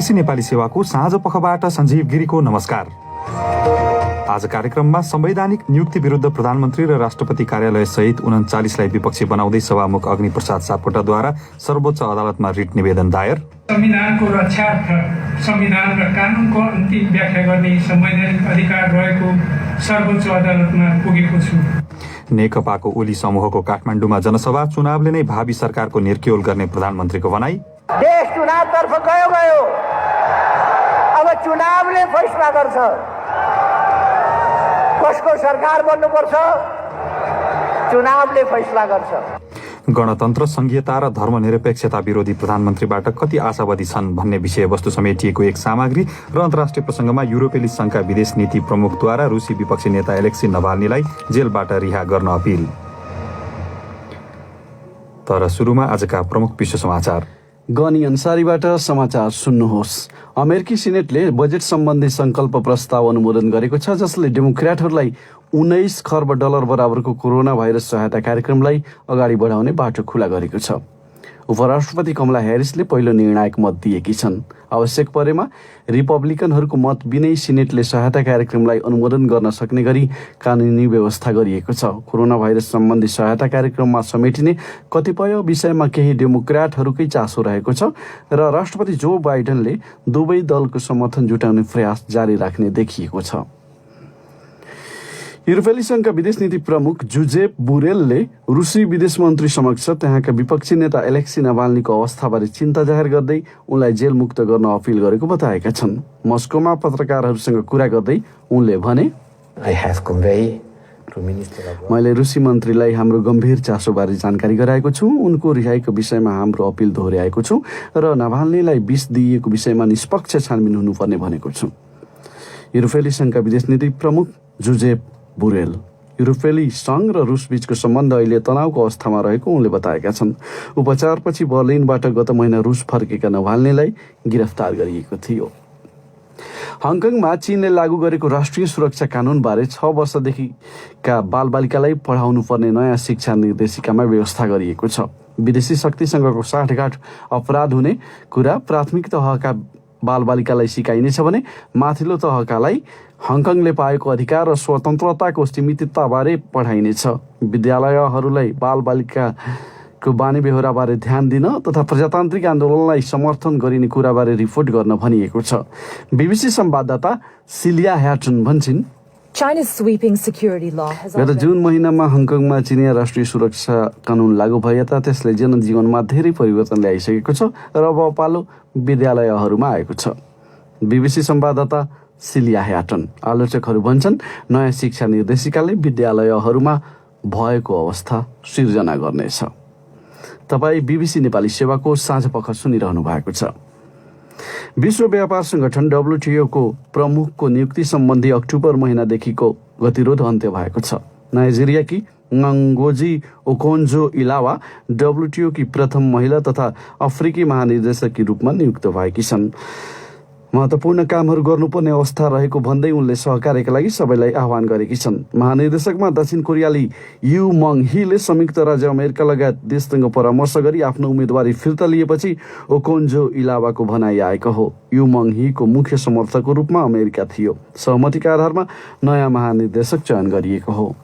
BBC Nepali सेवाको साँझ पखबाट सञ्जीव गिरीको नमस्कार। आज कार्यक्रममा संवैधानिक नियुक्ति विरुद्ध प्रधानमन्त्री र राष्ट्रपति कार्यालय सहित 39लाई विपक्षी बनाउँदै सभामुख अग्निप्रसाद सापकोटाद्वारा सर्वोच्च अदालतमा रिट निवेदन दायर। संविधानको रक्षार्थ संविधान र कानुनको अन्तिम व्याख्या गर्ने संवैधानिक अधिकार रहेको सर्वोच्च अदालतमा पुगेको छु। नेकपाको ओली समूहको काठमाडौँमा जनसभा, चुनावले नै भावी सरकारको निर्क्योल गर्ने प्रधानमन्त्रीको भनाई। देश चुनावतर्फ गयो, अब चुनावले फैसला गर्छ कसको सरकार बन्नुपर्छ, चुनावले फैसला गर्छ। गणतन्त्र, संघीयता र धर्मनिरपेक्षता विरोधी प्रधानमन्त्रीबाट कति आशावादी छन् भन्ने विषयवस्तु समेटिएको एक सामग्री र अन्तर्राष्ट्रिय प्रसङ्गमा युरोपेली संघका विदेश नीति प्रमुखद्वारा रुसी विपक्षी नेता एलेक्सी नभाल्नीलाई जेलबाट रिहा गर्न अपिल। तर सुरुमा आजका प्रमुख विश्व समाचार। गनी अन्सारीबाट समाचार सुन्नुहोस्। अमेरिकी सिनेटले बजेट सम्बन्धी संकल्प प्रस्ताव अनुमोदन गरेको छ, जसले डेमोक्र्याटहरूलाई 19 खर्ब डलर बराबरको कोरोना भाइरस सहायता कार्यक्रमलाई अगाडि बढाउने बाटो खुला गरेको छ। उपराष्ट्रपति कमला ह्यारिसले पहिलो निर्णायक मत दिएकी छन्। आवश्यक परेमा रिपब्लिकनहरूको मत बिनै सिनेटले सहायता कार्यक्रमलाई अनुमोदन गर्न सक्ने गरी कानुनी व्यवस्था गरिएको छ। कोरोना भाइरस सम्बन्धी सहायता कार्यक्रममा समेटिने कतिपय विषयमा केही डेमोक्र्याटहरूकै चासो रहेको छ र राष्ट्रपति जो बाइडेनले दुवै दलको समर्थन जुटाउने प्रयास जारी राख्ने देखिएको छ। युरोपेली संघका विदेश नीति प्रमुख जुजेप बुरेलले रुसी विदेश मन्त्री समक्ष त्यहाँका विपक्षी नेता एलेक्सी नभाल्नीको अवस्थाबारे चिन्ता जाहेर गर्दै उनलाई जेल मुक्त गर्न अपिल गरेको बताएका छन्। मस्कोमा पत्रकारहरूसँग कुरा गर्दै उनले भने, मैले रुसी मन्त्रीलाई हाम्रो गम्भीर चासोबारे जानकारी गराएको छु। उनको रिहाईको विषयमा हाम्रो अपिल दोहोर्याएको छु र नभाल्नीलाई विष दिइएको विषयमा निष्पक्ष छानबिन हुनुपर्ने भनेको छु। युरोपेली संघका विदेश नीति प्रमुख जुजेप बुरेल। युरोपेली संघ र रुस बीचको सम्बन्ध अहिले तनावको अवस्थामा रहेको उनले बताएका छन्। उपचारपछि बर्लिनबाट गत महिना रुस फर्केका नभाल्नीलाई गिरफ्तार गरिएको थियो। हङकङमा चीनले लागू गरेको राष्ट्रिय सुरक्षा कानूनबारे 6 वर्षदेखिका बालबालिकालाई पढाउनु पर्ने नयाँ शिक्षा निर्देशिकामा व्यवस्था गरिएको छ। विदेशी शक्तिसँगको साँठगाँठ अपराध हुने कुरा प्राथमिक तहका बालबालिकालाई सिकाइनेछ भने माथिल्लो तहकालाई हङकङले पाएको अधिकार र स्वतन्त्रताको सीमितताबारे पढाइनेछ। विद्यालयहरूलाई बालबालिकाको बानी बेहोराबारे ध्यान दिन तथा प्रजातान्त्रिक आन्दोलनलाई समर्थन गरिने कुराबारे रिपोर्ट गर्न भनिएको छ। बीबीसी संवाददाता सिलिया ह्याटन भन्छन्, गत जुन महिनामा हङकङमा चिनिया राष्ट्रिय सुरक्षा कानून लागू भए यता त्यसले जनजीवनमा धेरै परिवर्तन ल्याइसकेको छ र अब पालो विद्यालयहरूमा आएको छ। बीबीसी संवाददाता सिलिया ह्याटन। आलोचकहरू भन्छन्, नयाँ शिक्षा निर्देशिकाले विद्यालयहरूमा भएको अवस्था सिर्जना गर्नेछ। तपाईँ बीबीसी नेपाली सेवाको साँझपख सुनिरहनु भएको छ। विश्व व्यापार संगठन WTO को प्रमुखको नियुक्ति सम्बन्धी अक्टोबर महिनादेखिको गतिरोध अन्त्य भएको छ। नाइजेरियाकी नङ्गोजी ओकोन्जो इलावा WTO की प्रथम महिला तथा अफ्रिकी महानिर्देशककी रूपमा नियुक्त भएकी छन्। महत्त्वपूर्ण कामहरू गर्नुपर्ने अवस्था रहेको भन्दै उनले सहकार्यका लागि सबैलाई आह्वान गरेकी छन्। महानिर्देशकमा दक्षिण कोरियाली यू मङ हीले संयुक्त राज्य अमेरिका लगायत देशसँग परामर्श गरी आफ्नो उम्मेदवारी फिर्ता लिएपछि ओकोन्जो इलावाको भनाइ आएको हो। यू मङ हीको मुख्य समर्थकको रूपमा अमेरिका थियो। सहमतिका आधारमा नयाँ महानिर्देशक चयन गरिएको हो।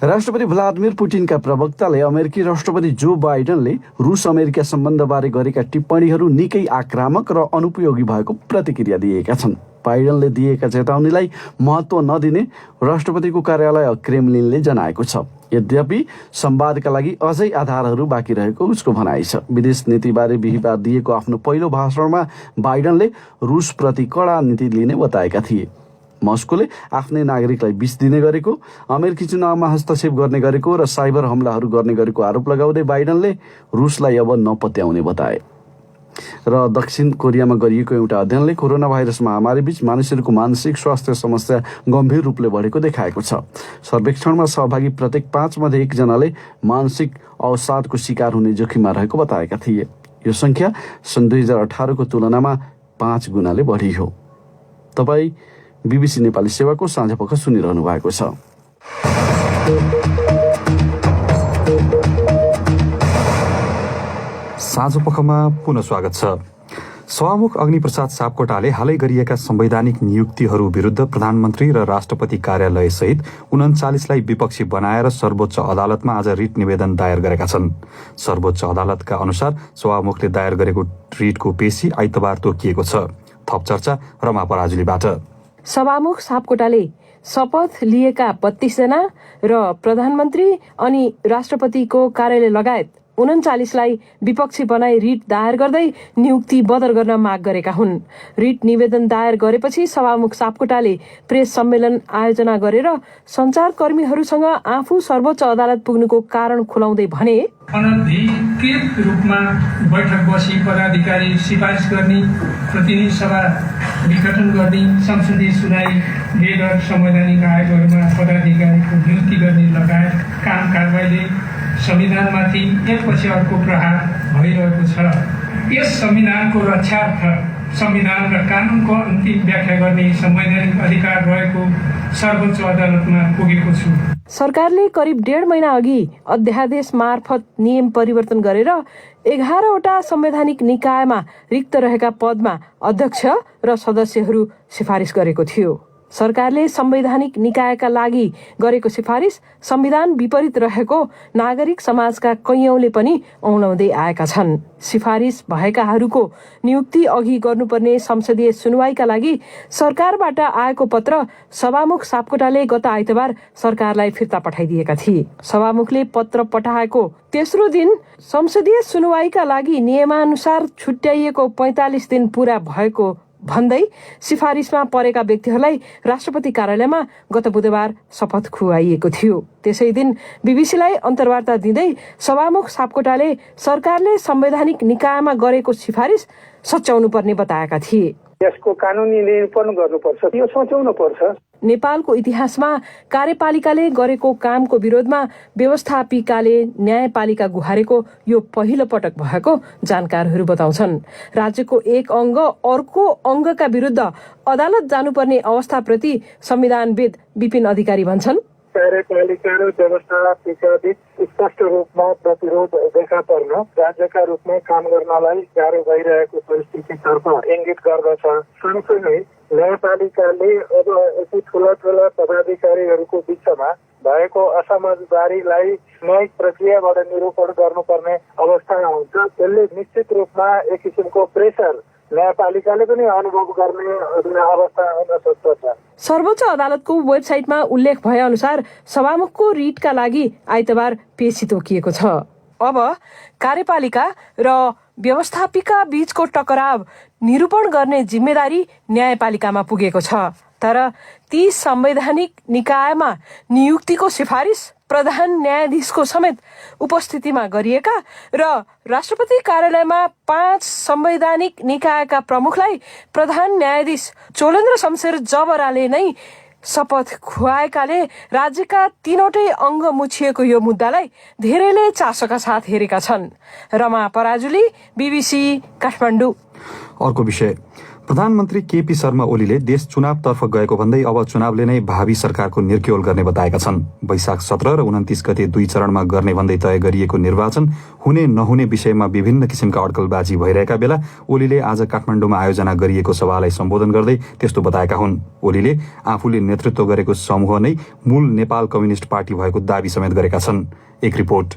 राष्ट्रपति भ्लादिमिर पुटिनका प्रवक्ताले अमेरिकी राष्ट्रपति जो बाइडेनले रुस अमेरिका सम्बन्धबारे गरेका टिप्पणीहरू निकै आक्रामक र अनुपयोगी भएको प्रतिक्रिया दिएका छन्। बाइडेनले दिएका चेतावनीलाई महत्त्व नदिने राष्ट्रपतिको कार्यालय क्रेमलिनले जनाएको छ। यद्यपि संवादका लागि अझै आधारहरू बाँकी रहेको उसको भनाइ छ। विदेश नीतिबारे बिहिबार दिएको आफ्नो पहिलो भाषणमा बाइडेनले रुसप्रति कडा नीति लिने बताएका थिए। मस्कोले आफ्नै नागरिकलाई विष दिने गरेको, अमेरिकी चुनावमा हस्तक्षेप गर्ने गरेको र साइबर हमलाहरू गर्ने गरेको आरोप लगाउँदै बाइडेनले रुसलाई अब नपत्याउने बताए। र दक्षिण कोरियामा गरिएको एउटा अध्ययनले कोरोना भाइरस महामारीबीच मानिसहरूको मानसिक स्वास्थ्य समस्या गम्भीर रूपले बढेको देखाएको छ। सर्वेक्षणमा सहभागी प्रत्येक 5 मध्ये 1 जनाले मानसिक अवसादको शिकार हुने जोखिममा रहेको बताएका थिए। यो संख्या सन् 2018 को तुलनामा 5 गुणाले बढी हो। तपाईँ बीबीसी नेपाली सेवाको साँझपख सुनिरहनु भएको छ। साँझपखमा पुनः स्वागत छ। सभामुख अग्निप्रसाद सापकोटाले हालै गरिएका संवैधानिक नियुक्तिहरू विरुद्ध प्रधानमन्त्री र राष्ट्रपति कार्यालय सहित 39लाई विपक्षी बनाएर सर्वोच्च अदालतमा आज रिट निवेदन दायर गरेका छन्। सर्वोच्च अदालतका अनुसार सभामुखले दायर गरेको रिटको पेशी आइतबार तोकिएको छ। थप चर्चा रमा पराजुलीबाट। सभामुख सापकोटाले शपथ लिएका 32 जना र प्रधानमन्त्री अनि राष्ट्रपतिको कार्यालय लगायत 39लाई विपक्षी बनाई रिट दायर गर्दै नियुक्ति बदर गर्न माग गरेका हुन्। रिट निवेदन दायर गरेपछि सभामुख सापकोटाले प्रेस सम्मेलन आयोजना गरेर सञ्चारकर्मीहरूसँग आफू सर्वोच्च अदालत पुग्नुको कारण खुलाउँदै भने, अनधिकृत रूपमा बैठक बसी पदाधिकारी सिफारिस गर्ने, प्रतिनिधि सभा विघटन गर्ने, संसदीय सुनाई बेगर संवैधानिक आयोगहरूमा पदाधिकारीको नियुक्ति गर्ने लगायत काम कारबाहीले संविधानमाथि एकपछि अर्को प्रहार भइरहेको छ। यस संविधानको रक्षार्थ संविधान र कानुनको अन्तिम व्याख्या गर्ने संवैधानिक अधिकार रहेको सर्वोच्च अदालतमा पुगेको छु। सरकारले करिब 1.5 महिना अघि अध्यादेश मार्फत नियम परिवर्तन गरेर 11वटा संवैधानिक निकायमा रिक्त रहेका पदमा अध्यक्ष र सदस्यहरू सिफारिस गरेको थियो। सरकारले संवैधानिक निकायका लागि गरेको सिफारिस संविधान विपरीत रहेको नागरिक समाजका कैयौंले पनि औँल्याउँदै आएका छन्। सिफारिस भएकाहरूको नियुक्ति अघि गर्नुपर्ने संसदीय सुनवाईका लागि सरकारबाट आएको पत्र सभामुख सापकोटाले गत आइतबार सरकारलाई फिर्ता पठाइदिएका थिए। सभामुखले पत्र पठाएको तेस्रो दिन संसदीय सुनवाईका लागि नियमानुसार छुट्याइएको 45 दिन पूरा भएको भन्दै सिफारिसमा परेका व्यक्तिहरूलाई राष्ट्रपति कार्यालयमा गत बुधबार शपथ खुवाइएको थियो। त्यसै दिन बीबीसीलाई अन्तर्वार्ता दिँदै सभामुख सापकोटाले सरकारले संवैधानिक निकायमा गरेको सिफारिस सच्याउनु पर्ने बताएका थिए। यसको कानुनी निरूपण गर्नुपर्छ, यो सोचाउनु पर्छ। नेपालको इतिहासमा कार्यपालिकाले गरेको कामको विरोधमा व्यवस्थापिकाले न्यायपालिका गुहारेको यो पहिलो पटक भएको जानकारहरू बताउँछन्। राज्यको एक अंग अर्को अंगका विरुद्ध अदालत जानुपर्ने अवस्थाप्रति संविधानविद विपिन अधिकारी भन्छन्, कार्यपालिका र व्यवस्थापिकाबीच स्पष्ट रूपमा प्रतिरोध देखा पर्न राज्यका रूपमा काम गर्नलाई गाह्रो भइरहेको परिस्थितितर्फ इङ्गित गर्दछ। सँगसँगै न्यायपालिकाले अब यति ठुला पदाधिकारीहरूको बिचमा भएको असमझदारीलाई न्यायिक प्रक्रियाबाट निरूपण गर्नुपर्ने अवस्था आउँछ। त्यसले निश्चित रूपमा एक किसिमको प्रेसर न्यायपालिकाले पनि अनुभव गर्ने अवस्था हुन सक्छ। सर्वोच्च अदालतको वेबसाइटमा उल्लेख भए अनुसार सभामुखको रिटका लागि आइतबार पेशी तोकिएको छ। अब कार्यपालिका र व्यवस्थापिका बीचको टकराव निरूपण गर्ने जिम्मेदारी न्यायपालिकामा पुगेको छ। तर ती संवैधानिक निकायमा नियुक्तिको सिफारिस प्रधान न्यायाधीशको समेत उपस्थितिमा गरिएका र राष्ट्रपति कार्यालयमा 5 संवैधानिक निकायका प्रमुखलाई प्रधान न्यायाधीश चोलेन्द्र शमशेर जबराले नै शपथ खुवाएकाले राज्यका 3वटै अंग मुछिएको यो मुद्दालाई धेरैले चासोका साथ हेरेका छन्। रमा पराजुली, बीबीसी काठमाडौँ। अर्को विषय, प्रधानमन्त्री केपी शर्मा ओलीले देश चुनावतर्फ गएको भन्दै अब चुनावले नै भावी सरकारको निर्क्योल गर्ने बताएका छन्। वैशाख 17 र 29 गते 2 चरणमा गर्ने भन्दै तय गरिएको निर्वाचन हुने नहुने विषयमा विभिन्न किसिमका अड्कलबाजी भइरहेका बेला ओलीले आज काठमाडौँमा आयोजना गरिएको सभालाई सम्बोधन गर्दै त्यस्तो बताएका हुन्। ओलीले आफूले नेतृत्व गरेको समूह नै मूल नेपाल कम्युनिस्ट पार्टी भएको दावी समेत गरेका छन्। एक रिपोर्ट।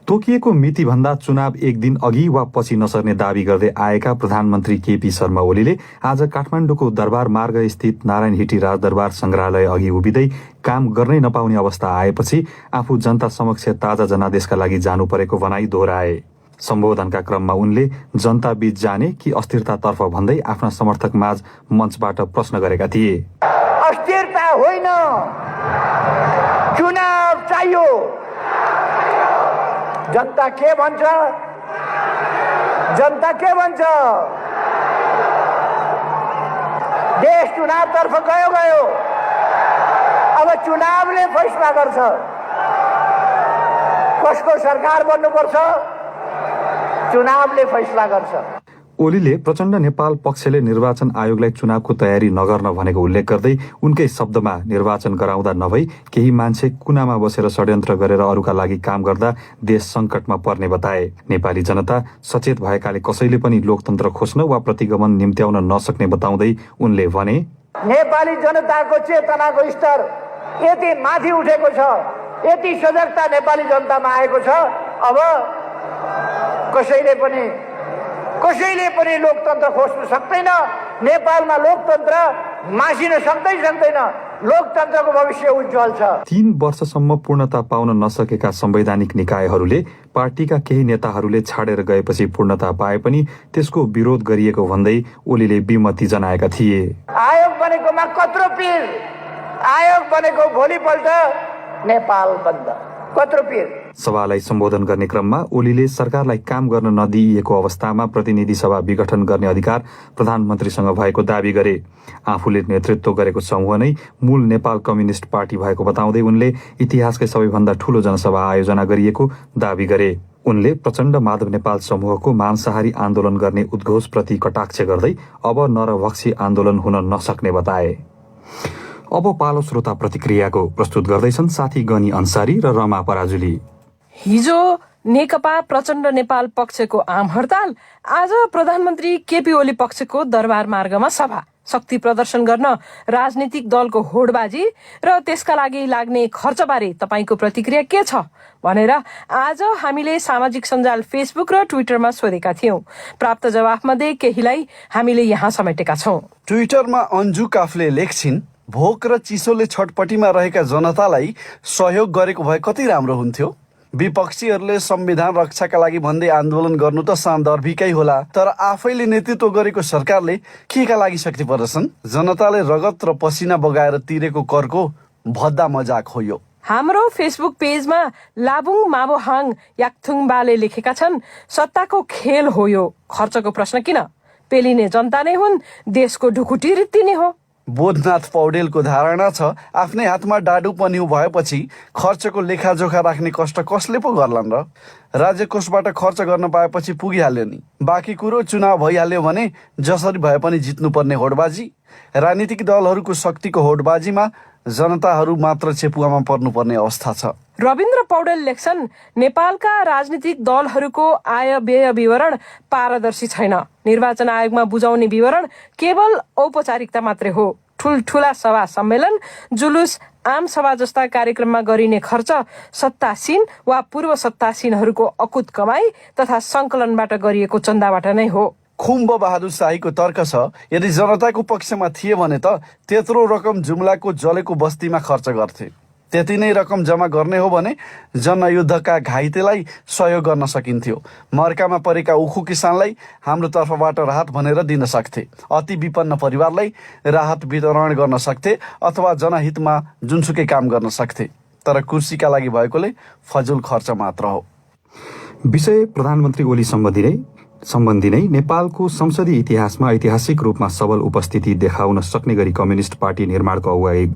तोकिएको मितिभन्दा चुनाव एक दिन अघि वा पछि नसर्ने दावी गर्दै आएका प्रधानमन्त्री केपी शर्मा ओलीले आज काठमाडौँको दरबार मार्ग स्थित नारायण हिटी राजदरबार संग्रहालय अघि उभिँदै काम गर्नै नपाउने अवस्था आएपछि आफू जनता समक्ष ताजा जनादेशका लागि जानु परेको भनाई दोहोऱ्याए। सम्बोधनका क्रममा उनले जनता बीच जाने कि अस्थिरतातर्फ भन्दै आफ्ना समर्थक माझ मञ्चबाट प्रश्न गरेका थिए। अस्थिरता होइन, चुनाव चाहियो। जनता के भन्छ? जनता के भन्छ? देश चुनावतर्फ गयो। अब चुनावले फैसला गर्छ कसको सरकार बन्नुपर्छ। चुनावले फैसला गर्छ। ओलीले प्रचण्ड नेपाल पक्षले निर्वाचन आयोगलाई चुनावको तयारी नगर्न भनेको उल्लेख गर्दै उनकै शब्दमा निर्वाचन गराउँदा नभई केही मान्छे कुनामा बसेर षड्यन्त्र गरेर अरूका लागि काम गर्दा देश संकटमा पर्ने बताए। नेपाली जनता सचेत भएकाले कसैले पनि लोकतन्त्र खोज्न वा प्रतिगमन निम्त्याउन नसक्ने बताउँदै उनले भने, नेपाली जनताको चेतनाको स्तर यति माथि उठेको छ, यति सजगता नेपाली जनतामा आएको छ, अब कसैले पनि लोकतन्त्र खोज्न सक्दैन। नेपालमा लोकतन्त्र मासिन सक्दैन। लोकतन्त्रको भविष्य उज्जवल छ। 3 वर्षसम्म पूर्णता पाउन नसकेका संवैधानिक निकायहरूले पार्टीका केही नेताहरूले छाडेर गएपछि पूर्णता पाए पनि त्यसको विरोध गरिएको भन्दै ओलीले विमति जनाएका थिए। आयोग बनेकोमा कत्रो पीर, आयोग बनेको भोलिपल्ट नेपाल बन्द, कत्रो पीर। सभालाई सम्बोधन गर्ने क्रममा ओलीले सरकारलाई काम गर्न नदिइएको अवस्थामा प्रतिनिधि सभा विघटन गर्ने अधिकार प्रधानमन्त्रीसँग भएको दावी गरे। आफूले नेतृत्व गरेको समूह नै मूल नेपाल कम्युनिस्ट पार्टी भएको बताउँदै उनले इतिहासकै सबैभन्दा ठूलो जनसभा आयोजना गरिएको दावी गरे। उनले प्रचण्ड माधव नेपाल समूहको मांसाहारी आन्दोलन गर्ने उद्घोषप्रति कटाक्ष गर्दै अब नरभक्षी आन्दोलन हुन नसक्ने बताए। अब पालो श्रोता प्रतिक्रियाको। प्रस्तुत गर्दैछन् साथी गनी अन्सारी र रमा पराजुली। हिजो नेकपा प्रचण्ड नेपाल पक्षको आम हडताल, आज प्रधानमन्त्री केपी ओली पक्षको दरबार मार्गमा सभा, शक्ति प्रदर्शन गर्न राजनीतिक दलको होडबाजी र त्यसका लागि लाग्ने खर्चबारे तपाईको प्रतिक्रिया के छ भनेर आज हामीले सामाजिक सञ्जाल फेसबुक र ट्विटरमा सोधेका थियौं। प्राप्त जवाफमध्ये केहीलाई हामीले यहाँ समेटेका छौं। ट्विटरमा अन्जु काफले लेख्छिन्, भोक र चिसोले छटपटीमा रहेका जनतालाई सहयोग गरेको भए कति राम्रो हुन्थ्यो। विपक्षीहरूले संविधान रक्षाका लागि भन्दै आन्दोलन गर्नु त सान्दर्भिकै होला, तर आफैले नेतृत्व गरेको सरकारले केका लागि शक्ति प्रदर्शन, जनताले रगत र पसिना बगाएर तिरेको करको भद्दा मजाक हो यो। हाम्रो फेसबुक पेजमा लाबुङ माबोहाङ याक्थुङबाले लेखेका छन्, सत्ताको खेल हो यो, खर्चको प्रश्न किन, पेलिने जनता नै हुन्, देशको ढुकुटी रीति नै हो। बोधनाथ पौडेलको धारणा छ, आफ्नै हातमा डाडु पन्यु भएपछि खर्चको लेखाजोखा राख्ने कष्ट कसले पो गर्लान् र। राज्य कोषबाट खर्च गर्न पाएपछि पुगिहाल्यो नि, बाँकी कुरो चुनाव भइहाल्यो भने जसरी भए पनि जित्नुपर्ने होडबाजी। राजनीतिक दलहरूको शक्तिको होडबाजीमा जनताहरू मात्र चेपुवामा पर्नुपर्ने अवस्था छ। रविन्द्र पौडेल लेख्छन्, नेपालका राजनीतिक दलहरूको आय व्यय विवरण पारदर्शी छैन। निर्वाचन आयोगमा बुझाउने विवरण केवल औपचारिकता मात्रै हो। ठूल्ठूला सभा सम्मेलन, जुलुस, आम सभा जस्ता कार्यक्रममा गरिने खर्च सत्तासीन वा पूर्व सत्तासीनहरूको अकुत कमाई तथा संकलनबाट गरिएको चन्दाबाट नै हो। खुम्ब बहादुर शाहीको तर्क छ, यदि जनताको पक्षमा थिए भने त त्यत्रो रकम जुम्लाको जलेको बस्तीमा खर्च गर्थे। त्यति नै रकम जम्मा गर्ने हो भने जनयुद्धका घाइतेलाई सहयोग गर्न सकिन्थ्यो। मर्कामा परेका उखु किसानलाई हाम्रो तर्फबाट राहत भनेर दिन सक्थे। अति विपन्न परिवारलाई राहत वितरण गर्न सक्थे अथवा जनहितमा जुनसुकै काम गर्न सक्थे। तर कुर्सीका लागि भएकोले फजुल खर्च मात्र हो। विषय प्रधानमन्त्री ओली सम्बन्धी नै नेपालको संसदीय इतिहासमा ऐतिहासिक रूपमा सबल उपस्थिति देखाउन सक्ने गरी कम्युनिस्ट पार्टी निर्माणको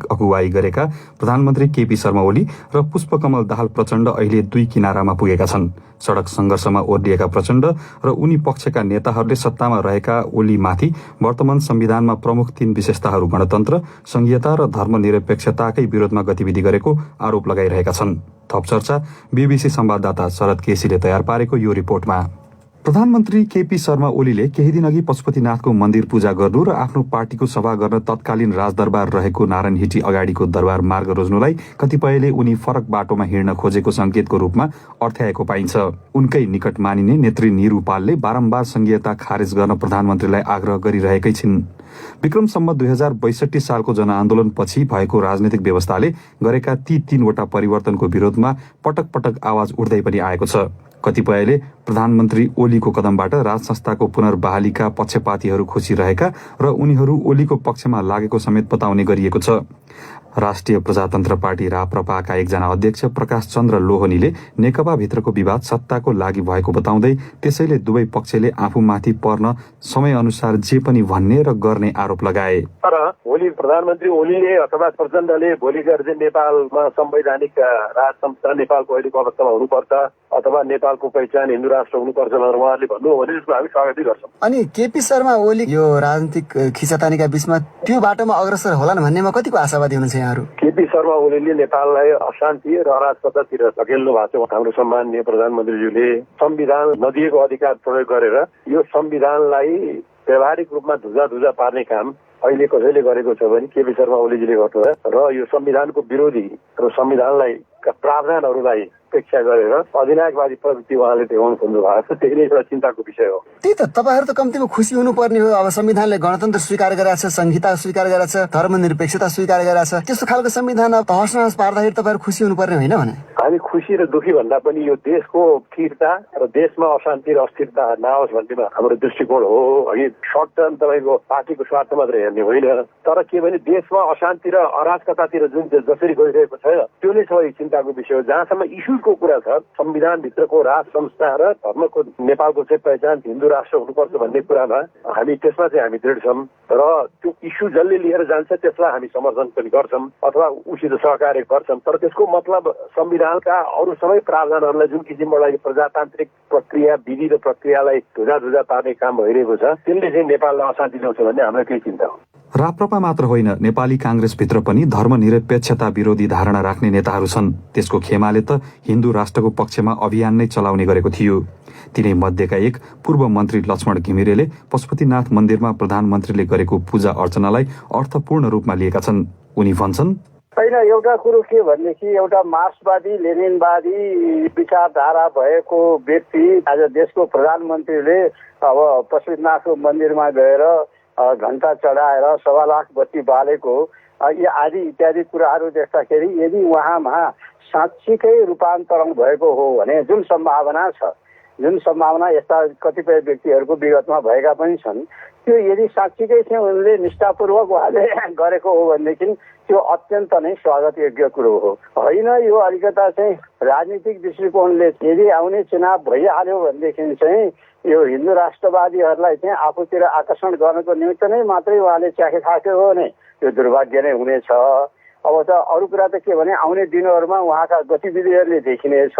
अगुवाई गरेका प्रधानमन्त्री केपी शर्मा ओली र पुष्पकमल दाहाल प्रचण्ड अहिले दुई किनारामा पुगेका छन्। सडक संघर्षमा ओर्लिएका प्रचण्ड र उनी पक्षका नेताहरूले सत्तामा रहेका ओलीमाथि वर्तमान संविधानमा प्रमुख 3 विशेषताहरू गणतन्त्र, संघीयता र धर्मनिरपेक्षताकै विरोधमा गतिविधि गरेको आरोप लगाइरहेका छन्। थप चर्चा बीबीसी संवाददाता शरद केसीले तयार पारेको यो रिपोर्टमा। प्रधानमन्त्री केपी शर्मा ओलीले केही दिन अघि पशुपतिनाथको मन्दिर पूजा गर्नु र आफ्नो पार्टीको सभा गर्न तत्कालीन राजदरबार रहेको नारायणहिटी अगाडिको दरबार मार्ग रोज्नुलाई कतिपयले उनी फरक बाटोमा हिँड्न खोजेको संकेतको रूपमा अर्थ्याएको पाइन्छ। उनकै निकट मानिने नेत्री निरु पालले बारम्बार संघीयता खारेज गर्न प्रधानमन्त्रीलाई आग्रह गरिरहेकै छिन्। विक्रम सम्मत 2062 सालको जनआन्दोलनपछि भएको राजनीतिक व्यवस्थाले गरेका ती 3 वटा परिवर्तनको विरोधमा पटक पटक आवाज उठ्दै पनि आएको छ। कतिपयले प्रधानमन्त्री ओलीको कदमबाट राज संस्थाको पुनर्बहालीका पक्षपातीहरू खुसी रहेका र उनीहरू ओलीको पक्षमा लागेको समेत बताउने गरिएको छ। राष्ट्रिय प्रजातन्त्र पार्टी राप्रपाका एकजना अध्यक्ष प्रकाश चन्द्र लोहनीले नेकपाभित्रको विवाद सत्ताको लागि भएको बताउँदै त्यसैले दुवै पक्षले आफूमाथि पर्न समयअनुसार जे पनि भन्ने र गर्ने आरोप लगाए। तर भोलि प्रधानमन्त्री ओलीले अथवा प्रचण्डले भोलि गएर चाहिँ नेपालमा संवैधानिक राज संस्था नेपालको अहिलेको अवस्थामा हुनुपर्छ अथवा नेपालको पहिचान हिन्दू राष्ट्र हुनुपर्छ भनेर उहाँहरूले भन्नुभयो भने त्यसको हामी स्वागतै गर्छौँ। अनि केपी शर्मा ओली यो राजनीतिक खिचातानीका बीचमा त्यो बाटोमा अग्रसर होलान् भन्नेमा कतिको आशावादी हुनुहुन्छ यहाँहरू? केपी शर्मा ओलीले नेपाललाई अशान्ति र अराजकतातिर धकेल्नु भएको छ। हाम्रो सम्माननीय प्रधानमन्त्रीज्यूले संविधान नदिएको अधिकार प्रयोग गरेर यो संविधानलाई व्यावहारिक रूपमा धुजा पार्ने काम अहिले कसैले गरेको छ भने केपी शर्मा ओलीजीले गर्नुभयो र यो संविधानको विरोधी र संविधानलाई प्रावधानहरूलाई उपेक्षा गरेर अधिनायकवादी प्रवृत्ति उहाँले देखाउनु खोज्नु भएको छ। त्यही नै एउटा चिन्ताको विषय हो। त्यही त तपाईहरु त कम्तीमा खुसी हुनुपर्ने हो। अब संविधानले गणतन्त्र स्वीकार गरेको छ, संहिता स्वीकार गरेको छ, धर्मनिरपेक्षता स्वीकार गरेको छ। त्यस्तो खालको संविधान तहस नहस पार्दाखेरि तपाईहरु खुसी हुनुपर्ने होइन भने? हामी खुसी र दुखी भन्दा पनि यो देशको स्थिरता र देशमा अशान्ति र अस्थिरता नआओस् भन्नेमा हाम्रो दृष्टिकोण हो। अघि सर्ट टर्म तपाईँको पार्टीको स्वार्थ मात्रै हेर्ने होइन, तर के भने देशमा अशान्ति र अराजकतातिर जुन जसरी गइरहेको छ त्यो नै सबै चिन्ताको विषय हो। जहाँसम्म इस्युको कुरा छ, संविधानभित्रको राज संस्था र धर्मको नेपालको चाहिँ पहिचान हिन्दू राष्ट्र हुनुपर्छ भन्ने कुरामा हामी त्यसमा चाहिँ हामी दृढ छौँ र त्यो इस्यु जसले लिएर जान्छ त्यसलाई हामी समर्थन पनि गर्छौँ अथवा उसित सहकार्य गर्छौँ। तर त्यसको मतलब संविधानका अरू सबै प्रावधानहरूलाई जुन किसिमबाट प्रजातान्त्रिक प्रक्रिया विधि र प्रक्रियालाई धुजा पार्ने काम भइरहेको छ त्यसले चाहिँ नेपाललाई अशान्ति ल्याउँछ भन्ने हाम्रो केही चिन्ता हो। राप्रपा मात्र होइन, नेपाली कांग्रेसभित्र पनि धर्मनिरपेक्षता विरोधी धारणा राख्ने नेताहरू छन्। त्यसको खेमाले त हिन्दू राष्ट्रको पक्षमा अभियान नै चलाउने गरेको थियो। तिनै मध्येका एक पूर्व मन्त्री लक्ष्मण घिमिरेले पशुपतिनाथ मन्दिरमा प्रधानमन्त्रीले गरेको पूजा अर्चनालाई अर्थपूर्ण रूपमा लिएका छन्। उनी भन्छन्, होइन, एउटा कुरो के भनेदेखि एउटा मार्क्सवादी लेनिनवादी विचारधारा भएको व्यक्ति आज देशको प्रधानमन्त्रीले अब पशुपतिनाथको मन्दिरमा गएर घण्टा चढाएर 1.25 लाख बत्ती बालेको यी आदि इत्यादि कुराहरू देख्दाखेरि यदि उहाँमा साँच्चीकै रूपान्तरण भएको हो भने जुन सम्भावना यस्ता कतिपय व्यक्तिहरूको विगतमा भएका पनि छन्, त्यो यदि साँच्चीकै चाहिँ उनले निष्ठापूर्वक उहाँले गरेको हो भनेदेखि त्यो अत्यन्त नै स्वागत योग्य कुरो हो। होइन, यो अलिकता चाहिँ राजनीतिक दृष्टिकोणले यदि आउने चुनाव भइहाल्यो भनेदेखि चाहिँ यो हिन्दू राष्ट्रवादीहरूलाई चाहिँ आफूतिर आकर्षण गर्नको निमित्त नै मात्रै उहाँले च्याखे थाक्यो हो भने त्यो दुर्भाग्य नै हुनेछ। अब त अरू कुरा त के भने आउने दिनहरूमा उहाँका गतिविधिहरूले देखिनेछ।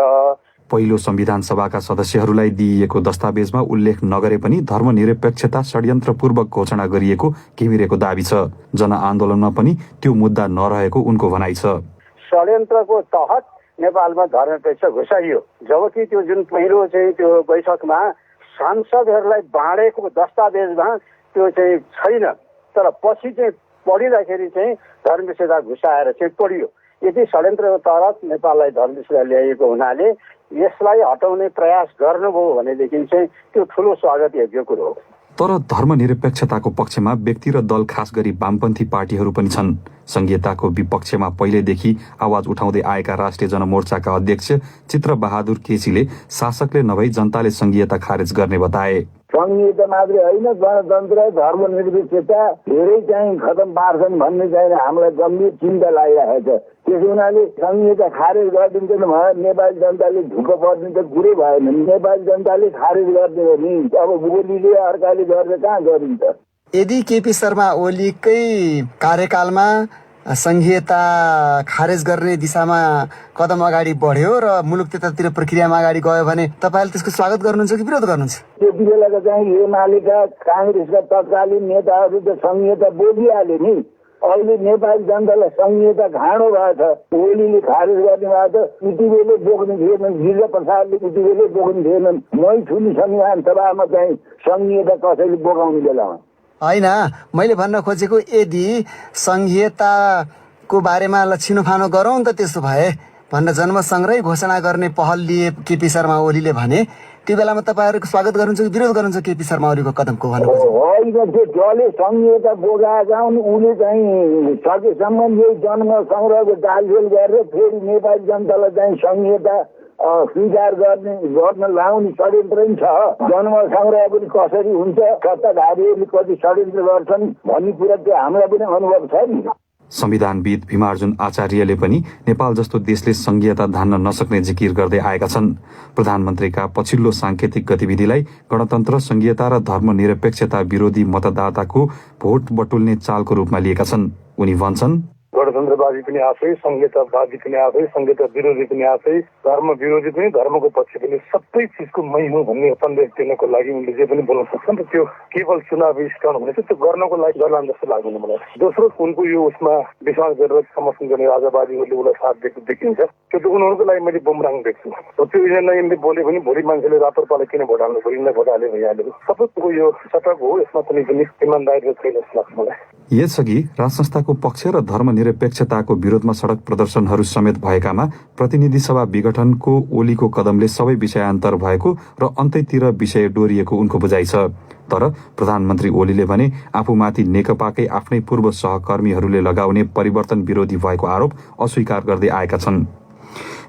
पहिलो संविधान सभाका सदस्यहरूलाई दिइएको दस्तावेजमा उल्लेख नगरे पनि धर्मनिरपेक्षता षड्यन्त्रपूर्वक घोषणा गरिएको घिमिरेको दाबी छ। जनआन्दोलनमा पनि त्यो मुद्दा नरहेको उनको भनाइ छ। षड्यन्त्रको तहत नेपालमा धर्मनिरपेक्ष घोषाइयो, जबकि त्यो जुन पहिलो चाहिँ त्यो बैठकमा सांसदहरूलाई बाँडेको दस्तावेजमा त्यो चाहिँ छैन, तर पछि चाहिँ पढिँदाखेरि चाहिँ धर्मनिरपेक्षता घुसाएर चाहिँ पढियो। यदि षड्यन्त्रको तहत नेपाललाई धर्मनिरपेक्षता ल्याइएको हुनाले यसलाई हटाउने प्रयास गर्नुभयो भनेदेखि चाहिँ त्यो ठुलो स्वागत योग्य कुरो हो। तर धर्मनिरपेक्षताको पक्षमा व्यक्ति र दल, खास गरी वामपन्थी पार्टीहरू पनि छन्। संहिताको विपक्षमा पहिलेदेखि आवाज उठाउँदै आएका राष्ट्रिय जनमोर्चाका अध्यक्ष चित्रबहादुर केसीले शासकले नभई जनताले संहिता खारेज गर्ने बताए। संहिता मात्रै होइन, गणतन्त्र धर्मनिरपेक्षता धेरै चाहिँ खतम पार्छन् भन्ने चाहिँ हामीलाई गम्भीर चिन्ता लागिरहेको छ। त्यस हुनाले संहिता खारेज गरिदिन्छ भने नेपाली जनताले ढुक्क परिदिन्छ कुरै भएन। नेपाली जनताले खारेज गरिदियो भने अब ओलीले अर्काले गरेर कहाँ गरिन्छ? यदि केपी शर्मा ओलीकै कार्यकालमा संहिता खारेज गर्ने दिशामा कदम अगाडि बढ्यो र मुलुक त्यतातिर प्रक्रियामा अगाडि गयो भने तपाईँले त्यसको स्वागत गर्नुहुन्छ कि विरोध गर्नुहुन्छ? त्यति बेलाको चाहिँ एमालेका काङ्ग्रेसका तत्कालीन नेताहरू त संहिता बोलिहाले नि। अहिले नेपाली जनतालाई संहिता घाँडो भएको छ। ओलीले खारेज गर्ने भएको त उति बेलै बोक्ने थिएनन्, गिरिजा प्रसादले उति बेलै बोक्ने थिएनन्। मै ठुली संविधान सभामा चाहिँ संहिता कसैले बोकाउने बेलामा होइन, मैले भन्न खोजेको यदि संहिताको बारेमा छिनोफानो गरौँ त त्यसो भए भनेर जन्मसङ्ग्रही घोषणा गर्ने पहल लिए केपी शर्मा ओलीले भने त्यो बेलामा तपाईँहरूको स्वागत गर्नुहुन्छ कि विरोध गर्नुहुन्छ केपी शर्मा ओलीको कदमको? होइन, त्यो जसले संहिता बोकाएका हुन् उनले चाहिँ सकेसम्म यही जन्मसङ्ग्रहको दालझेल गरेर फेरि नेपाली जनतालाई चाहिँ संहिता स्वीकार गर्न लाउने षड्यन्त्र पनि छ। जन्म सङ्ग्रह पनि कसरी हुन्छ, सत्ताधारीहरूले कति षड्यन्त्र गर्छन् भन्ने कुरा त्यो हामीलाई पनि अनुभव छ नि। संविधानविद भीमार्जुन आचार्यले पनि नेपाल जस्तो देशले संघीयता धान्न नसक्ने जिकिर गर्दै आएका छन्। प्रधानमन्त्रीका पछिल्लो सांकेतिक गतिविधिलाई गणतन्त्र, संघीयता र धर्मनिरपेक्षता विरोधी मतदाताको भोट बटुल्ने चालको रूपमा लिएका छन्। उनी भन्छन्, गणतन्त्रवादी पनि आफै, संघीयतावादी पनि आफै, संघीयता विरोधी पनि आफै, धर्म विरोधी पनि, धर्मको पक्ष पनि, सबै चिजको मै हुँ भन्ने सन्देश दिनको लागि उनले जे पनि बोल्न सक्छन् र त्यो केवल चुनावी स्टन्ट भने चाहिँ त्यो गर्नको लागि गर्लान् जस्तो लाग्दैन मलाई। दोस्रो, उनको यो उसमा विश्वास गरेर समर्थन गर्ने राजावादीहरूले उसलाई साथ दिएको देखिन्छ। त्यो त उनीहरूको लागि मैले बुमराङ देख्छु। त्यो एजेन्डा यिनले बोल्यो भने भोलि मान्छेले रातोपाले किन भोट हाल्नु, भोलिलाई भोट हाल्यो भइहाल्यो। सबैको यो सटक हो, यसमा कुनै पनि इमान्दारी छैन जस्तो लाग्छ मलाई। यसअघि राजसंस्थाको पक्ष र धर्मनिरपेक्षताको विरोधमा सडक प्रदर्शनहरू समेत भएकामा प्रतिनिधि सभा विघटनको ओलीको कदमले सबै विषयान्तर भएको र अन्तैतिर विषय डोरिएको उनको बुझाइ छ। तर प्रधानमन्त्री ओलीले भने आफूमाथि नेकपाकै आफ्नै पूर्व सहकर्मीहरूले लगाउने परिवर्तन विरोधी भएको आरोप अस्वीकार गर्दै आएका छन्।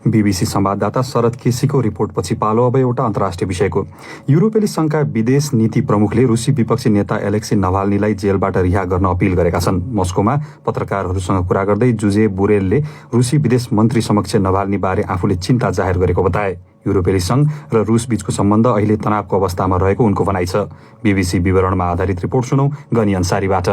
बीबीसी संवाददाता शरद केसीको रिपोर्टपछि पालो अब एउटा अन्तर्राष्ट्रिय विषयको। युरोपेली संघका विदेश नीति प्रमुखले रुसी विपक्षी नेता एलेक्सी नभाल्नीलाई जेलबाट रिहा गर्न अपील गरेका छन्। मस्कोमा पत्रकारहरूसँग कुरा गर्दै जुजे बुरेलले रुसी विदेश मन्त्री समक्ष नभाल्नी बारे आफूले चिन्ता जाहेर गरेको बताए। युरोपेली संघ र रुस बीचको सम्बन्ध अहिले तनावको अवस्थामा रहेको उनको भनाइ छ। बीबीसी विवरणमा आधारित रिपोर्ट सुनौ गनी अन्सारीबाट।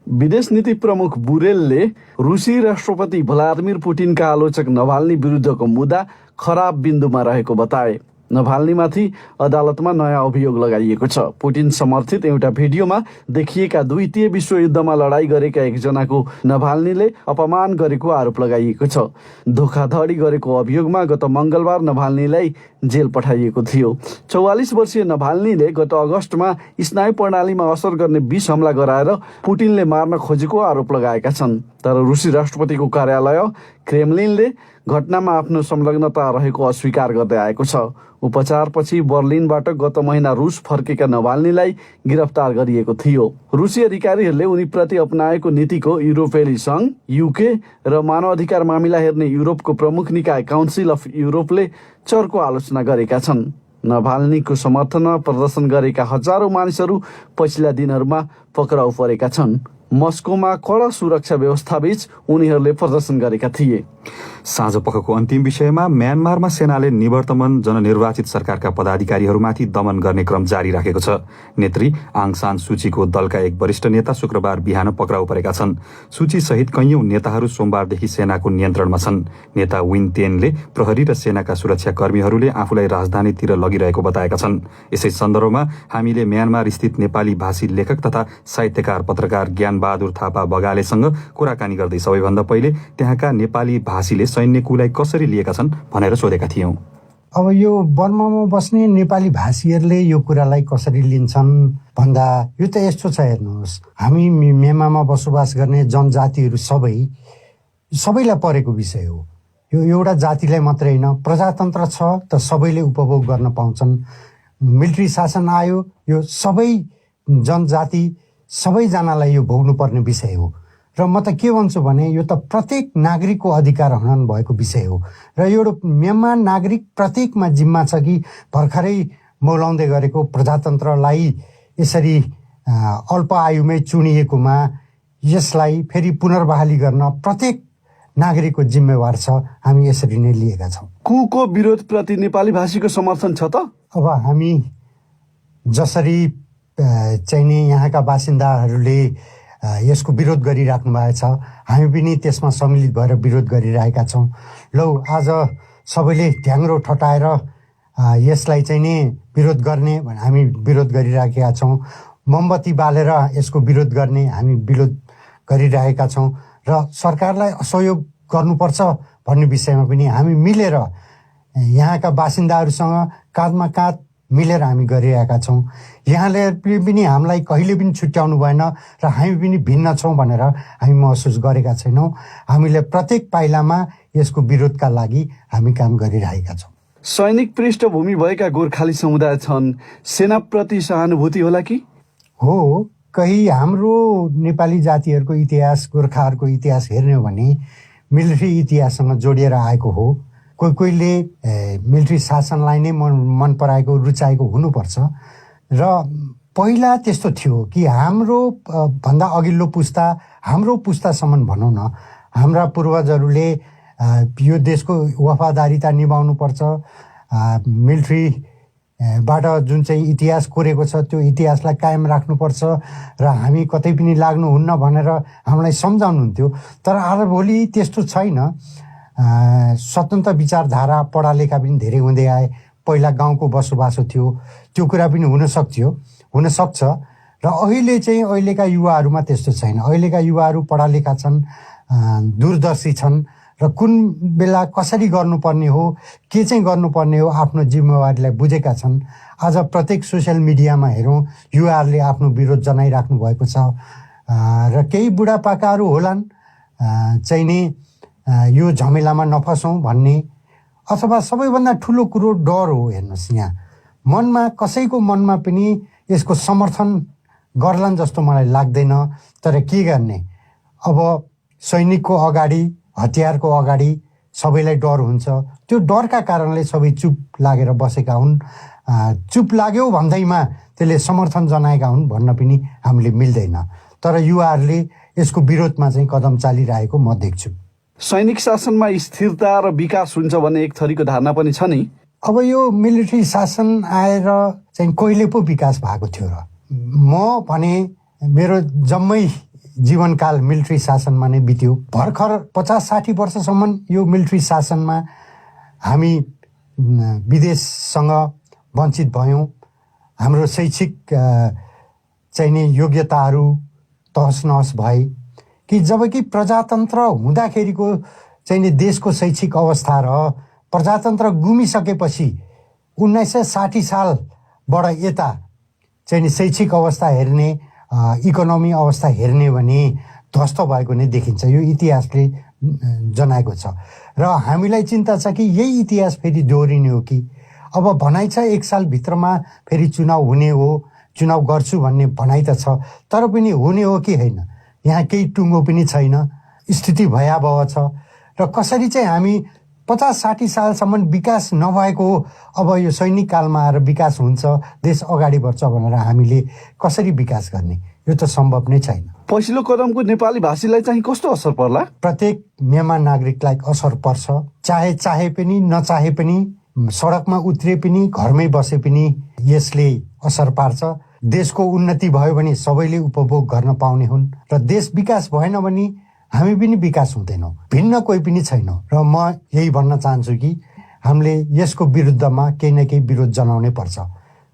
विदेश नीति प्रमुख बुरेलले रुसी राष्ट्रपति भ्लादिमिर पुटिनका आलोचक नभाल्नी विरुद्धको मुद्दा खराब बिन्दुमा रहेको बताए। नभाल्नीमाथि अदालतमा नयाँ अभियोग लगाइएको छ। पुटिन समर्थित एउटा भिडियोमा देखिएका द्वितीय विश्वयुद्धमा लडाईँ गरेका एकजनाको नभाल्नीले अपमान गरेको आरोप लगाइएको छ। धोखाधडी गरेको अभियोगमा गत मंगलबार नभाल्नीलाई जेल पठाइएको थियो। 44 वर्षीय नभाल्नीले गत अगस्तमा स्नायु प्रणालीमा असर गर्ने विष हमला गराएर पुटिनले मार्न खोजेको आरोप लगाएका छन्। तर रुसी राष्ट्रपतिको कार्यालय क्रेमलिनले घटनामा आफ्नो संलग्नता रहेको अस्वीकार गर्दै आएको छ। उपचारपछि बर्लिनबाट गत महिना रुस फर्केका नभाल्नीलाई गिरफ्तार गरिएको थियो। रुसी अधिकारीहरूले उनीप्रति अपनाएको नीतिको युरोपेली संघ, युके र मानवाधिकार मामिला हेर्ने युरोपको प्रमुख निकाय काउन्सिल अफ युरोपले चर्को आलोचना गरेका छन्। नभाल्नीको समर्थनमा प्रदर्शन गरेका हजारौं मानिसहरू पछिल्ला दिनहरूमा पक्राउ परेका छन्। मस्कोमा कड़ा सुरक्षा व्यवस्थाबीच उनीहरूले प्रदर्शन गरेका थिए। साँझ पखको अन्तिम विषयमा म्यानमारमा सेनाले निवर्तमान जननिर्वाचित सरकारका पदाधिकारीहरूमाथि दमन गर्ने क्रम जारी राखेको छ। नेत्री आङ सान सुचीको दलका एक वरिष्ठ नेता शुक्रबार बिहान पक्राउ परेका छन्। सुची सहित कैयौं नेताहरू सोमबारदेखि सेनाको नियन्त्रणमा छन्। नेता विन तेनले प्रहरी र सेनाका सुरक्षाकर्मीहरूले आफूलाई राजधानीतिर लगिरहेको बताएका छन्। यसै सन्दर्भमा हामीले म्यानमार स्थित नेपाली भाषी लेखक तथा साहित्यकार पत्रकार ज्ञानबहादुर थापा बगालेसँग कुराकानी गर्दै सबैभन्दा पहिले त्यहाँका नेपाली भाषीले सैन्यकुलाई कसरी लिएका छन् भनेर सोधेका थियौं। अब यो बर्मामा बस्ने नेपाली भाषीहरूले यो कुरालाई कसरी लिन्छन् भन्दा यो त यस्तो छ, हेर्नुहोस्, हामी म्यानमारमा बसोबास गर्ने जनजातिहरू सबैलाई परेको विषय हो। यो एउटा जातिलाई मात्रै होइन, प्रजातन्त्र छ त सबैले उपभोग गर्न पाउँछन्। मिलिट्री शासन आयो, यो सबै जनजाति सबैजनालाई यो भोग्नुपर्ने विषय हो। र म त के भन्छु भने यो त प्रत्येक नागरिकको अधिकार हनन भएको विषय हो। र यो म्यानमार नागरिक प्रत्येकमा जिम्मा छ कि भर्खरै मौलाउँदै गरेको प्रजातन्त्रलाई यसरी अल्प आयुमै चुनिएकोमा यसलाई फेरि पुनर्बहाली गर्न प्रत्येक नागरिकको जिम्मेवार छ। हामी यसरी नै लिएका छौँ। कुको विरोधप्रति नेपाली भाषीको समर्थन छ त? अब हामी जसरी चाहिँ नि यहाँका बासिन्दाहरूले यसको विरोध गरिराख्नु भएको छ, हामी पनि त्यसमा सम्मिलित भएर विरोध गरिरहेका छौँ। लौ आज सबैले ढ्याङ्ग्रो ठटाएर यसलाई चाहिँ नि विरोध गर्ने हामी विरोध गरिराखेका छौँ। मोमबत्ती बालेर यसको विरोध गर्ने हामी विरोध गरिरहेका छौँ। र सरकारलाई सहयोग गर्नुपर्छ भन्ने विषयमा पनि हामी मिलेर यहाँका बासिन्दाहरूसँग काँधमा काँध मिलेर हामी गरिरहेका छौँ। यहाँले पनि हामीलाई कहिले पनि छुट्याउनु भएन र हामी पनि भिन्न छौँ भनेर हामी महसुस गरेका छैनौँ। हामीले प्रत्येक पाइलामा यसको विरोधका लागि हामी काम गरिरहेका छौँ। सैनिक पृष्ठभूमि भएका गोर्खाली समुदाय छन्, सेनाप्रति सहानुभूति होला कि? हो, कहीँ हाम्रो नेपाली जातिहरूको इतिहास, गोर्खाहरूको इतिहास हेर्ने हो भने मिलिट्री इतिहाससँग जोडिएर आएको हो। कोहीले मिलिट्री शासनलाई नै मन पराएको, रुचाएको हुनुपर्छ। र पहिला त्यस्तो थियो कि हाम्रो भन्दा अघिल्लो पुस्ता, हाम्रो पुस्तासम्म भनौँ न, हाम्रा पूर्वजहरूले यो देशको वफादारीता निभाउनुपर्छ, मिलिट्रीबाट जुन चाहिँ इतिहास कोरेको छ त्यो इतिहासलाई कायम राख्नुपर्छ र हामी कतै पनि लाग्नुहुन्न भनेर हामीलाई सम्झाउनुहुन्थ्यो। तर आजभोलि त्यस्तो छैन। स्वतन्त्र विचारधारा पढालेखा पनि धेरै हुँदै आए। पहिला गाउँको बसोबासो थियो, त्यो कुरा पनि हुनसक्छ र अहिलेका युवाहरूमा त्यस्तो छैन। अहिलेका युवाहरू पढालेखा छन्, दूरदर्शी छन् र कुन बेला कसरी गर्नुपर्ने हो, के चाहिँ गर्नुपर्ने हो, आफ्नो जिम्मेवारीलाई बुझेका छन्। आज प्रत्येक सोसियल मिडियामा हेरौँ युवाहरूले आफ्नो विरोध जनाइराख्नु भएको छ र केही बुढापाकाहरू होलान् चाहिँ नि यो झमेलामा नफसौँ भन्ने, अथवा सबैभन्दा ठुलो कुरो डर हो। हेर्नुहोस्, यहाँ मनमा कसैको मनमा पनि यसको समर्थन गर्लान् जस्तो मलाई लाग्दैन। तर के गर्ने, अब सैनिकको अगाडि, हतियारको अगाडि सबैलाई डर हुन्छ। त्यो डरका कारणले सबै चुप लागेर बसेका हुन्। चुप लाग्यो भन्दैमा त्यसले समर्थन जनाएका हुन् भन्न पनि हामीले मिल्दैन। तर युवाहरूले यसको विरोधमा चाहिँ कदम चालिरहेको म देख्छु। सैनिक शासनमा स्थिरता र विकास हुन्छ भन्ने एक थरीको धारणा पनि छ नि। अब यो मिलिट्री शासन आएर चाहिँ कहिले पो विकास भएको थियो र? म भने मेरो जम्मै जीवनकाल मिलिट्री शासनमा नै बित्यो। भर्खर 50-60 वर्षसम्म यो मिलिट्री शासनमा हामी विदेशसँग वञ्चित भयौँ। हाम्रो शैक्षिक चाहिँ नि योग्यताहरू तहस नहस भए कि जबकि प्रजातन्त्र हुँदाखेरिको चाहिँ नि देशको शैक्षिक अवस्था र प्रजातन्त्र गुमिसकेपछि 1960 सालबाट यता चाहिँ नि शैक्षिक अवस्था हेर्ने, इकोनोमी अवस्था हेर्ने भने ध्वस्त भएको नै देखिन्छ। यो इतिहासले जनाएको छ र हामीलाई चिन्ता छ कि यही इतिहास फेरि दोहोरिने हो कि। अब भनाइ छ 1 सालभित्रमा फेरि चुनाव हुने हो, चुनाव गर्छु भन्ने भनाइ त छ, तर पनि हुने हो कि होइन, यहाँ केही टुङ्गो पनि छैन। स्थिति भयावह छ र कसरी चाहिँ हामी 50-60 सालसम्म विकास नभएको हो, अब यो सैनिक कालमा आएर विकास हुन्छ, देश अगाडि बढ्छ भनेर हामीले कसरी विकास गर्ने? यो त सम्भव नै छैन। पहिलो कदमको नेपाली भाषीलाई चाहिँ कस्तो असर पर्ला? प्रत्येक म्यानमार नागरिकलाई असर पर्छ। चाहे पनि नचाहे पनि, सडकमा उत्रे पनि, घरमै बसे पनि यसले असर पार्छ। देशको उन्नति भयो भने सबैले उपभोग गर्न पाउने हुन् र देश विकास भएन भने हामी पनि विकास हुँदैनौँ, भिन्न कोही पनि छैनौँ। र म यही भन्न चाहन्छु कि हामीले यसको विरुद्धमा केही न केही विरोध जनाउनै पर्छ।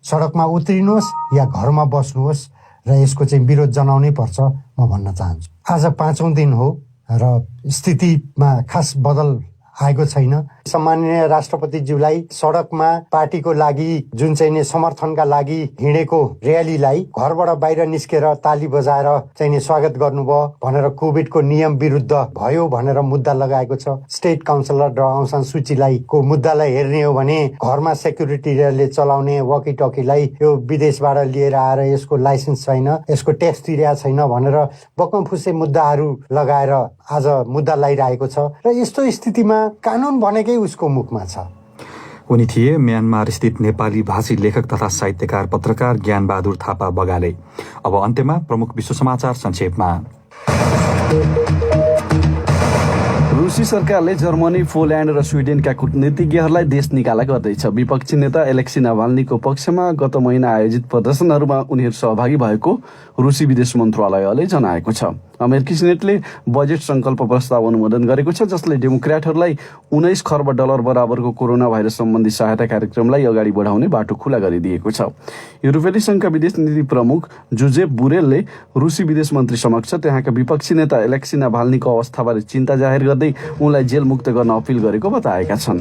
सडकमा उत्रिनुहोस् या घरमा बस्नुहोस् र यसको चाहिँ विरोध जनाउनै पर्छ म भन्न चाहन्छु। आज 5औं दिन हो र स्थितिमा खास बदल आएको छैन। सम्माननीय राष्ट्रपतिज्यूलाई सडकमा पार्टीको लागि जुन चाहिँ नि समर्थनका लागि हिँडेको र्यालीलाई घरबाट बाहिर निस्केर ताली बजाएर चाहिँ नि स्वागत गर्नुभयो भनेर कोभिडको नियम विरुद्ध भयो भनेर मुद्दा लगाएको छ। स्टेट काउन्सिलर डा आउङ सान सुचीलाई को मुद्दालाई हेर्ने हो भने घरमा सेक्युरिटीले चलाउने वकी टकीलाई यो विदेशबाट लिएर आएर यसको लाइसेन्स छैन, यसको ट्याक्स तिरेको छैन भनेर बक्मफुसे मुद्दाहरू लगाएर आज मुद्दा लगाइरहेको छ र यस्तो स्थितिमा कानुन भनेकै उसको मुखमा छ। उनी थिए म्यानमार स्थित नेपाली भाषी लेखक तथा साहित्यकार पत्रकार ज्ञानबहादुर थापा बगाले। अब अन्त्यमा प्रमुख विश्व समाचार संक्षेपमा। रुसी सरकारले जर्मनी, पोल्यान्ड र स्विडेनका कूटनीतिज्ञहरूलाई देश निकाला गर्दैछ। विपक्षी नेता एलेक्सी नाभाल्नीको पक्षमा गत महिना आयोजित प्रदर्शनहरूमा उनीहरू सहभागी भएको रुसी विदेश मन्त्रालयले जनाएको छ। अमेरिकी सिनेटले बजेट संकल्प प्रस्ताव अनुमोदन गरेको छ, जसले डेमोक्र्याटहरूलाई $19 खर्ब बराबरको कोरोना भाइरस सम्बन्धी सहायता कार्यक्रमलाई अगाडि बढाउने बाटो खुला गरिदिएको छ। युरोपेली संघका विदेश नीति प्रमुख जोजेफ बोरेलले रुसी विदेश मन्त्री समक्ष त्यहाँका विपक्षी नेता एलेक्सी नाभाल्नीको अवस्थाबारे चिन्ता जाहेर गर्दै उनलाई जेल मुक्त गर्न अपिल गरेको बताएका छन्।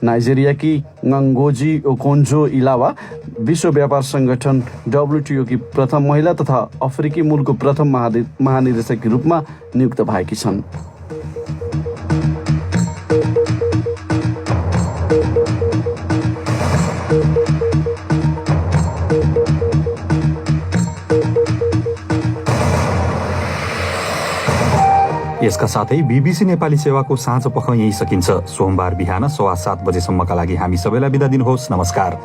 नाइजेरियाकी नङ्गोजी ओकोन्जो इलावा विश्व व्यापार संगठन WTO की प्रथम महिला तथा अफ्रिकी मूलको प्रथम महानिदेशक के रूपमा नियुक्त भएकी छन्। यसका साथै बीबीसी नेपाली सेवाको साँझ पख यही सकिन्छ। सोमबार बिहान 7:15 बजेसम्मका लागि हामी सबैलाई बिदा दिनुहोस्। नमस्कार।